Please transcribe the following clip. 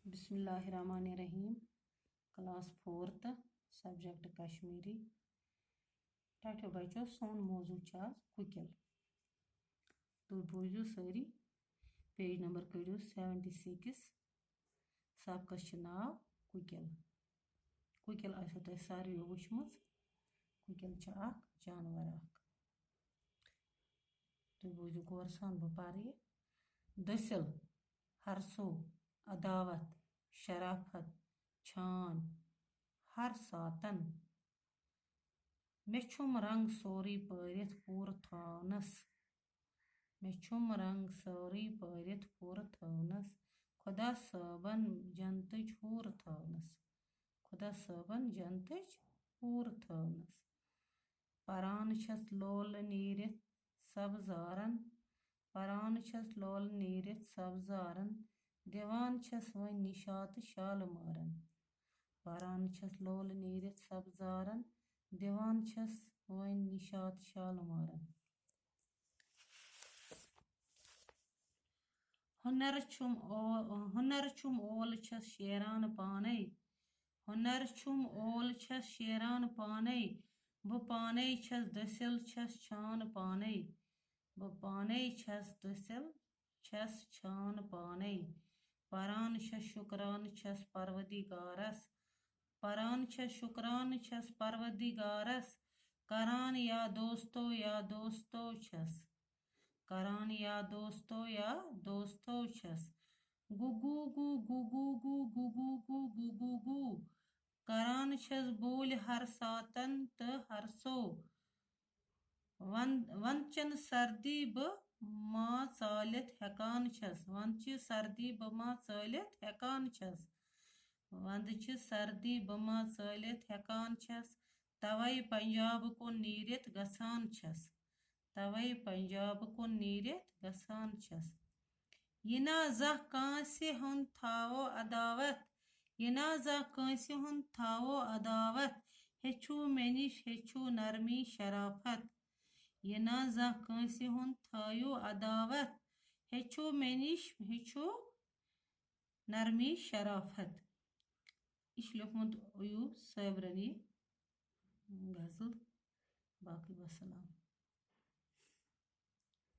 बिस्मिल्लाहिर्रहमानिर्रहीम। Class 4th subject Kashmiri. टठो बचो सोन मौजू कुकिल। तो बोझो सारी पेज नंबर कड़ो 76। सबकस नाव कुकिल। कुकिल आसो तुम सारे वुचम। कुकिल जानवर। तो बोझो गौर सान बह पर दसिल, हरसो, अदावत, शराफत, छान, हर सातन। मे छुम रंग सोरी परित पूर थावनस। मे छुम रंग सोरी परित पूर थावनस। खुदा साबन जनतच हूर थावनस। खुदा साबन जनतच हूर थावनस। परान छस लोल नीरित सब्जारन। परान छस लोल नीरित सब्जारन। दिवान छस वन निशात शाल मारन। परान छस लोल नीरित सब्जारन। दिवान छस वन निशात शाल मारन। हुनर छुम ओल छस शेरान पाने। हुनर छुम ओल छस शेरान पाने। बह पाने छस दसिल छस छान पाने। बह पाने छस दसिल छस छान पाने। परान छस शुक्रान छस परवदिगारस। परान छस शुक्रान छस परवदिगारस। करान या दोस्तो छस। करान या दोस्तो छस। गुगु गु गुगु गु गुगु गु गुगु गु। करान छस बोल हर सातन त हरसो। वंदचन सर्दी ब माँ चालित हेकान छस। वंदच सर्दी ब माँ चालित हेकान छस। वंदच सर्दी ब माँ चालित हेकान छस। तवई पंजाब कुन नीरित गसान छस। तवई पंजाब कुन नीरित गसान छस। यना जह कांसे हुंद थावो अदावत। यना जह कांसे हुंद थावो अदावत। हेचु मेनिश हेचु नरमी शराफत। यना जह कांसे हुंद थायो अदावत। हेचु मेनिश हेचु नरमी शराफत। इस लिखमुत अयूब साबरन गजल। बाकी वसलाम।